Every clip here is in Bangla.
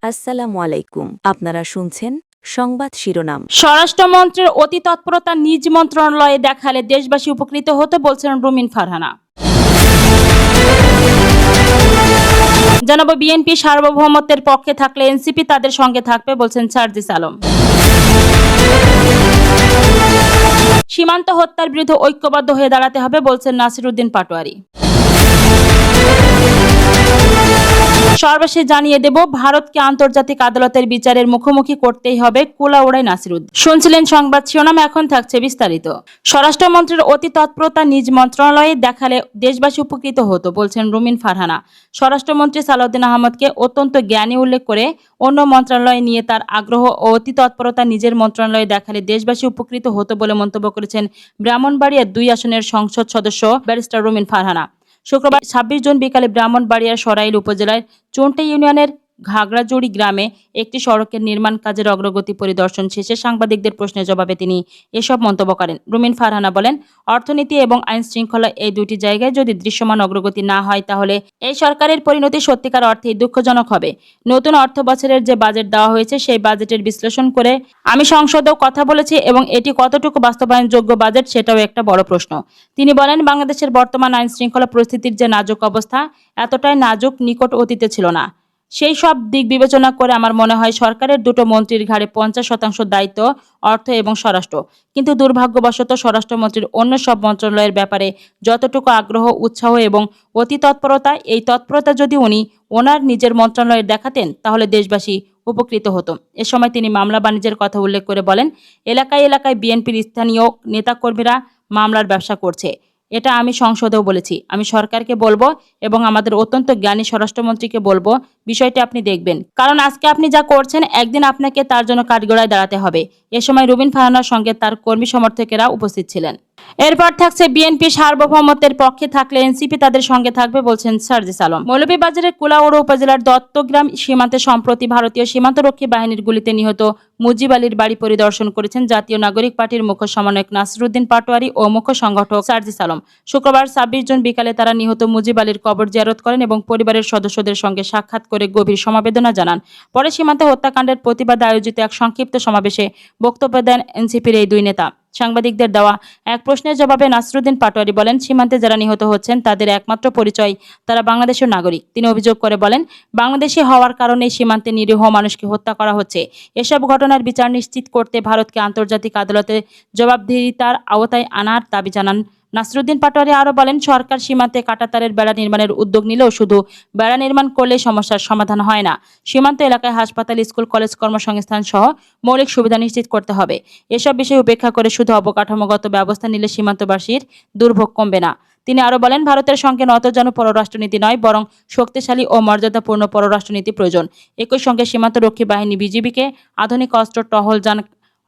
আসসালামু আলাইকুম। আপনারা শুনছেন সংবাদ শিরোনাম। স্বরাষ্ট্রমন্ত্রীর অতি তৎপরতা নিজ মন্ত্রণালয়ে দেখালে দেশবাসী উপকৃত হতে বলছেন রুমিন ফারহানা। জানাবো বিএনপি সার্বভৌমত্বের পক্ষে থাকলে এনসিপি তাদের সঙ্গে থাকবে বলছেন সার্জিস আলম। সীমান্ত হত্যার বিরুদ্ধে ঐক্যবদ্ধ হয়ে দাঁড়াতে হবে বলছেন নাসিরউদ্দিন পাটোয়ারি। সর্বশেষ জানিয়ে দেব, ভারতকে আন্তর্জাতিক আদালতের বিচারের মুখোমুখি করতেই হবে কুলাউড়ায় নাসিরউদ্দিন। শুনছিলেন সংবাদ শিরোনাম, এখন থাকছে বিস্তারিত। স্বরাষ্ট্রমন্ত্রীর অতি তৎপরতা নিজ মন্ত্রণালয়ে দেখালে দেশবাসী উপকৃত হতো বলছেন রুমিন ফারহানা। স্বরাষ্ট্রমন্ত্রী সালাউদ্দিন আহমদকে অত্যন্ত জ্ঞানী উল্লেখ করে অন্য মন্ত্রণালয়ে নিয়ে তার আগ্রহ ও অতি তৎপরতা নিজের মন্ত্রণালয়ে দেখালে দেশবাসী উপকৃত হতো বলে মন্তব্য করেছেন ব্রাহ্মণবাড়িয়া 2 আসনের সংসদ সদস্য ব্যারিস্টার রুমিন ফারহানা। শুক্রবার 26 জুন বিকালে ব্রাহ্মণবাড়িয়ার সরাইল উপজেলার চুনটে ইউনিয়নের ঘাগড়াজুড়ি গ্রামে একটি সড়কের নির্মাণ কাজের অগ্রগতি পরিদর্শন শেষে সাংবাদিকদের প্রশ্নের জবাবে তিনি এসব মন্তব্য করেন। রুমিন ফারহানা বলেন, অর্থনীতি এবং আইন শৃঙ্খলা এই দুটি জায়গায় যদি দৃশ্যমান অগ্রগতি না হয় তাহলে এই সরকারের পরিণতি সত্যিকার অর্থেই দুঃখজনক হবে। নতুন অর্থ বছরের যে বাজেট দেওয়া হয়েছে সেই বাজেটের বিশ্লেষণ করে আমি সংসদেও কথা বলেছি এবং এটি কতটুকু বাস্তবায়নযোগ্য বাজেট সেটাও একটা বড় প্রশ্ন। তিনি বলেন, বাংলাদেশের বর্তমান আইন শৃঙ্খলা পরিস্থিতির যে নাজুক অবস্থা এতটাই নাজুক নিকট অতীতে ছিল না। সেই সব দিক বিবেচনা করে আমার মনে হয় সরকারের দুটো মন্ত্রীর ঘাড়ে 50% দায়িত্ব অর্থ এবং স্বরাষ্ট্র। কিন্তু দুর্ভাগ্যবশত স্বরাষ্ট্রমন্ত্রীর অন্য সব মন্ত্রণালয়ের ব্যাপারে যতটুকু আগ্রহ, উৎসাহ এবং অতি তৎপরতা, এই তৎপরতা যদি উনি ওনার নিজের মন্ত্রণালয়ে দেখাতেন তাহলে দেশবাসী উপকৃত হতো। এ সময় তিনি মামলা বাণিজ্যের কথা উল্লেখ করে বলেন, এলাকায় এলাকায় বিএনপির স্থানীয় নেতাকর্মীরা মামলার ব্যবসা করছে। এটা আমি সংসদেও বলেছি। আমি সরকারকে বলবো এবং আমাদের অত্যন্ত জ্ঞানী স্বরাষ্ট্রমন্ত্রীকে বলবো বিষয়টি আপনি দেখবেন, কারণ আজকে আপনি যা করছেন একদিন আপনাকে তার জন্য কাঠগড়ায় দাঁড়াতে হবে। এ সময় রুমিন ফারহানার সঙ্গে তার কর্মী সমর্থকেরা উপস্থিত ছিলেন। এরপর থাকছে বিএনপি সার্বভৌমত্বের পক্ষে থাকলে এনসিপি তাদের সঙ্গে থাকবে বলছেন সার্জিস আলম। মৌলভীবাজারের কুলাউড়া উপজেলার দত্তগ্রাম সীমান্তে সম্প্রতি ভারতীয় সীমান্তরক্ষী বাহিনীর গুলিতে নিহত মুজিব আলীর বাড়ি পরিদর্শন করেছেন জাতীয় নাগরিক পার্টির মুখ্য সমন্বয়ক নাসিরউদ্দিন পাটোয়ারি ও মুখ্য সংগঠক সার্জিস আলম। শুক্রবার 26 জুন বিকালে তারা নিহত মুজিব আলীর কবর জিয়ারত করেন এবং পরিবারের সদস্যদের সঙ্গে সাক্ষাৎ করে গভীর সমবেদনা জানান। পরে সীমান্তে হত্যাকাণ্ডের প্রতিবাদে আয়োজিত এক সংক্ষিপ্ত সমাবেশে বক্তব্য দেন এনসিপির এই 2 নেতা। সাংবাদিকদের দেওয়া এক প্রশ্নের জবাবে নাসিরউদ্দিন পাটোয়ারি বলেন, সীমান্তে যারা নিহত হচ্ছেন তাদের একমাত্র পরিচয় তারা বাংলাদেশের নাগরিক। তিনি অভিযোগ করে বলেন, বাংলাদেশি হওয়ার কারণে সীমান্তে নিরীহ মানুষকে হত্যা করা হচ্ছে। এসব ঘটনার বিচার নিশ্চিত করতে ভারতকে আন্তর্জাতিক আদালতে জবাবদিহিতার আওতায় আনার দাবি জানান নাসিরউদ্দিন পাটোয়ারি। আরও বলেন, সরকার সীমান্তে কাঁটাতারের বেড়া নির্মাণের উদ্যোগ নিলেও শুধু বেড়া নির্মাণ করলে সমস্যার সমাধান হয় না। সীমান্ত এলাকায় হাসপাতাল, স্কুল, কলেজ, কর্মসংস্থান সহ মৌলিক সুবিধা নিশ্চিত করতে হবে। এসব বিষয় উপেক্ষা করে শুধু অবকাঠামোগত ব্যবস্থা নিলে সীমান্তবাসীর দুর্ভোগ কমবে না। তিনি আরও বলেন, ভারতের সঙ্গে নতজানু পররাষ্ট্রনীতি নয়, বরং শক্তিশালী ও মর্যাদাপূর্ণ পররাষ্ট্রনীতি প্রয়োজন। একই সঙ্গে সীমান্তরক্ষী বাহিনী বিজিবিকে আধুনিক অস্ত্র, টহল যান,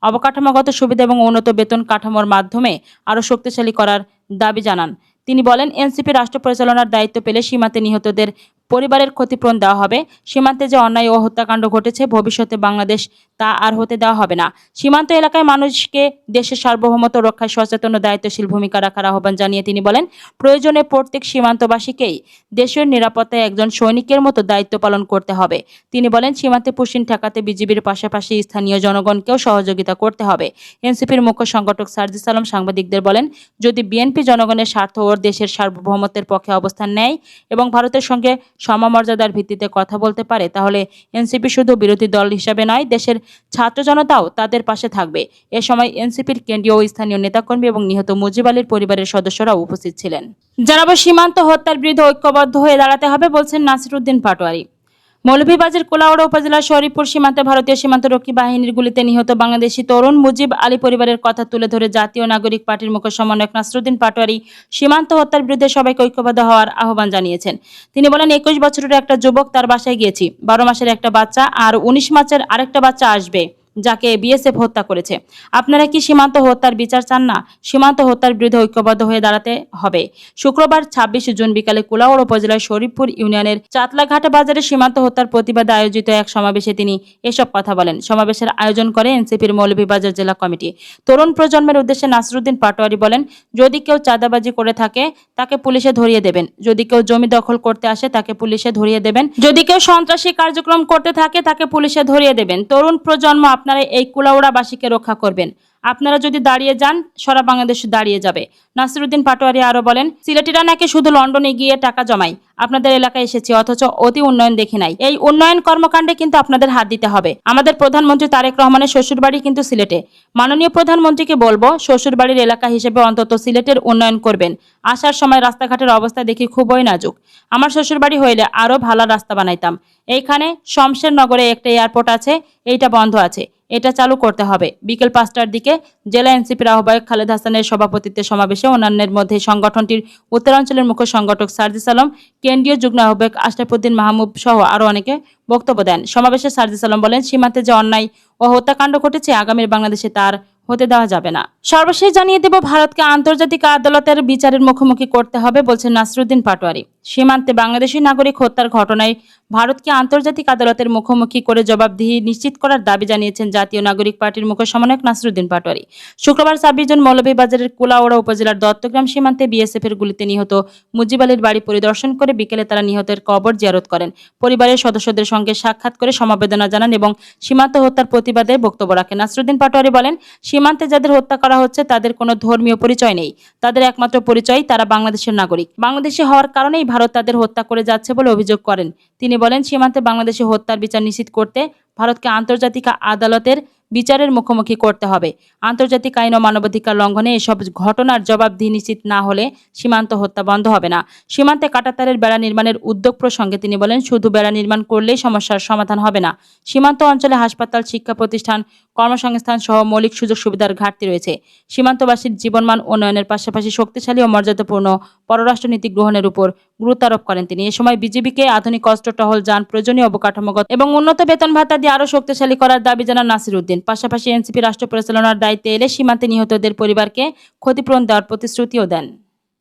অবকাঠামোগত সুবিধা এবং উন্নত বেতন কাঠামোর মাধ্যমে আরও শক্তিশালী করার দাবি জানান। তিনি বলেন, এনসিপি রাষ্ট্র পরিচালনার দায়িত্ব পেলে সীমান্তে নিহতদের পরিবারের ক্ষতিপূরণ দেওয়া হবে। সীমান্তে যে অন্যায় ও হত্যাকাণ্ড ঘটেছে ভবিষ্যতে বাংলাদেশ তা আর হতে দেওয়া হবে না। সীমান্ত এলাকায় মানুষকে দেশের সার্বভৌমত্ব রক্ষায় সচেতন ও দায়িত্বশীল ভূমিকা রাখার আহ্বান জানিয়ে তিনি বলেন, প্রয়োজনে প্রত্যেক সীমান্তবাসীকেই দেশের নিরাপত্তায় একজন সৈনিকের মতো দায়িত্ব পালন করতে হবে। তিনি বলেন, সীমান্তে পুশিন ঠেকাতে বিজিবির পাশাপাশি স্থানীয় জনগণকেও সহযোগিতা করতে হবে। এনসিপির মুখ্য সংগঠক সার্জিস আলম সাংবাদিকদের বলেন, যদি বিএনপি জনগণের স্বার্থ ও দেশের সার্বভৌমত্বের পক্ষে অবস্থান নেয় এবং ভারতের সঙ্গে সমমর্যাদার ভিত্তিতে কথা বলতে পারে তাহলে এনসিপি শুধু বিরোধী দল হিসাবে নয়, দেশের ছাত্র জনতাও তাদের পাশে থাকবে। এ সময় এনসিপির কেন্দ্রীয় ও স্থানীয় নেতাকর্মী এবং নিহত মুজিব আলীর পরিবারের সদস্যরাও উপস্থিত ছিলেন। জানাবো, সীমান্ত হত্যার বিরুদ্ধে ঐক্যবদ্ধ হয়ে দাঁড়াতে হবে বলছেন নাসিরউদ্দিন পাটোয়ারি। মৌলভীবাজার কুলাউড়া উপজেলার শরীফপুর সীমান্তে ভারতীয় সীমান্তরক্ষী বাহিনীর গুলিতে নিহত বাংলাদেশি তরুণ মুজিব আলী পরিবারের কথা তুলে ধরে জাতীয় নাগরিক পার্টির মুখ্য সমন্বয়ক নাসিরউদ্দিন পাটোয়ারি সীমান্ত হত্যার বিরুদ্ধে সবাইকে ঐক্যবদ্ধ হওয়ার আহ্বান জানিয়েছেন। তিনি বলেন, 21 বছরের একটা যুবক তার বাসায় গিয়েছি, 12 মাসের একটা বাচ্চা আর 19 মাসের আরেকটা বাচ্চা আসবে। যাকে বিএসএফ হত্যা করেছে। আপনারা কি সীমান্ত হত্যার বিচার চান না? সীমান্ত হত্যার বিরুদ্ধে ঐক্যবদ্ধ হয়ে দাঁড়াতে হবে। শুক্রবার ২৬ জুন বিকালে কুলাউড়া উপজেলার শরীফপুর ইউনিয়নের চাতলাঘাট বাজারে সীমান্ত হত্যার প্রতিবাদে আয়োজিত এক সমাবেশে তিনি এসব কথা বলেন। সমাবেশের আয়োজন করে এনসিপির মৌলভীবাজার জেলা কমিটি। তরুণ প্রজন্মের উদ্দেশ্যে নাসিরুদ্দিন পাটোয়ারি বলেন, যদি কেউ চাঁদাবাজি করে থাকে তাকে পুলিশে ধরিয়ে দেবেন। যদি কেউ জমি দখল করতে আসে তাকে পুলিশে ধরিয়ে দেবেন। যদি কেউ সন্ত্রাসী কার্যক্রম করতে থাকে তাকে পুলিশে ধরিয়ে দেবেন। তরুণ প্রজন্ম, আপনারা এই কুলাউড়াবাসীকে রক্ষা করবেন। আপনারা যদি দাঁড়িয়ে যান, সারা বাংলাদেশ দাঁড়িয়ে যাবে। নাসিরুদ্দিন পাটোয়ারি আরো বলেন, সিলেটিরা নাকি শুধু লন্ডনে গিয়ে টাকা জমায়। আপনাদের এলাকায় এসেছি অথচ অতি উন্নয়ন দেখি নাই। এই উন্নয়ন কর্মকাণ্ডে কিন্তু আপনাদের হাত দিতে হবে। আমাদের প্রধানমন্ত্রী তারেক রহমানের শ্বশুরবাড়ি কিন্তু সিলেটে। মাননীয় প্রধানমন্ত্রীকে বলবো, শ্বশুরবাড়ির এলাকা হিসেবে অন্তত সিলেটের উন্নয়ন করবেন। আসার সময় রাস্তাঘাটের অবস্থা দেখি খুবই নাজুক। আমার শ্বশুরবাড়ি হইলে আরো ভালো রাস্তা বানাইতাম। এইখানে শমশেরনগরে একটা এয়ারপোর্ট আছে, এইটা বন্ধ আছে, এটা চালু করতে হবে। বিকেল ৫টার দিকে জেলা এনসিপির আহ্বায়ক খালেদ হাসানের সভাপতিত্বে সমাবেশে অন্যান্যের মধ্যে সংগঠনটির উত্তরাঞ্চলের মুখ্য সংগঠক সার্জিস আলম, কেন্দ্রীয় যুগ্ম আহ্বায়ক আশরাফুদ্দিন মাহমুদ সহ আরো অনেকে বক্তব্য দেন। সমাবেশে সার্জিস আলম বলেন, সীমান্তে যে অন্যায় ও হত্যাকাণ্ড ঘটেছে আগামীর বাংলাদেশে তার হতে দেওয়া যাবে না। সর্বশেষ জানিয়ে দেব, ভারতকে আন্তর্জাতিক আদালতের বিচারের মুখোমুখি করতে হবে বলছেন নাসিরুদ্দিন পাটোয়ারি। সীমান্তে বাংলাদেশি নাগরিক হত্যার ঘটনায় ভারতকে আন্তর্জাতিক আদালতের মুখোমুখি করে জবাবদিহি নিশ্চিত করার দাবি জানিয়েছেন জাতীয় নাগরিক পার্টির মুখ্য সমন্বয়ক নাসিরুদ্দিন পাটোয়ারি। শুক্রবার ২৬ জুন মৌলভীবাজারের কুলাউড়া উপজেলার দত্তগ্রাম সীমান্তে বিএসএফ এর গুলিতে নিহত মুজিব আলীর বাড়ি পরিদর্শন করে বিকেলে তারা নিহতের কবর জিয়ারত করেন। পরিবারের সদস্যদের সঙ্গে সাক্ষাৎ করে সমবেদনা জানান এবং সীমান্ত হত্যার প্রতিবাদে বক্তব্য রাখেন। নাসিরুদ্দিন পাটোয়ারি বলেন, সীমান্তে যাদের হত্যা করা হচ্ছে তাদের কোনো ধর্মীয় পরিচয় নেই। তাদের একমাত্র পরিচয় তারা বাংলাদেশের নাগরিক। বাংলাদেশি হওয়ার কারণেই ভারত তাদের হত্যা করে যাচ্ছে বলে অভিযোগ করেন তিনি। বলেন, সীমান্তে বাংলাদেশি হত্যার বিচার নিশ্চিত করতে ভারতকে আন্তর্জাতিক আদালতের বিচারের মুখোমুখি করতে হবে। আন্তর্জাতিক আইন ও মানবাধিকার লঙ্ঘনে এসব ঘটনার জবাবদিহি নিশ্চিত না হলে সীমান্ত হত্যা বন্ধ হবে না। সীমান্তে কাঁটাতারের বেড়া নির্মাণের উদ্যোগ প্রসঙ্গে তিনি বলেন, শুধু বেড়া নির্মাণ করলেই সমস্যার সমাধান হবে না। সীমান্ত অঞ্চলে হাসপাতাল, শিক্ষা প্রতিষ্ঠান, কর্মসংস্থান সহ মৌলিক সুযোগ সুবিধার ঘাটতি রয়েছে। সীমান্তবাসীর জীবনমান উন্নয়নের পাশাপাশি শক্তিশালী ও মর্যাদাপূর্ণ পররাষ্ট্রনীতি গ্রহণের উপর গুরুত্ব আরোপ করেন তিনি। এ সময় বিজিবিকে আধুনিক অস্ত্র, টহল যান, প্রয়োজনীয় অবকাঠামোগত এবং উন্নত বেতন ভাতা দিয়ে আরও শক্তিশালী করার দাবি জানান নাসিরুদ্দিন। পাশাপাশি এনসিপি রাষ্ট্র পরিচালনার দায়িত্বে এলে সীমান্তে নিহতদের পরিবারকে ক্ষতিপূরণ দেওয়ার প্রতিশ্রুতিও দেন।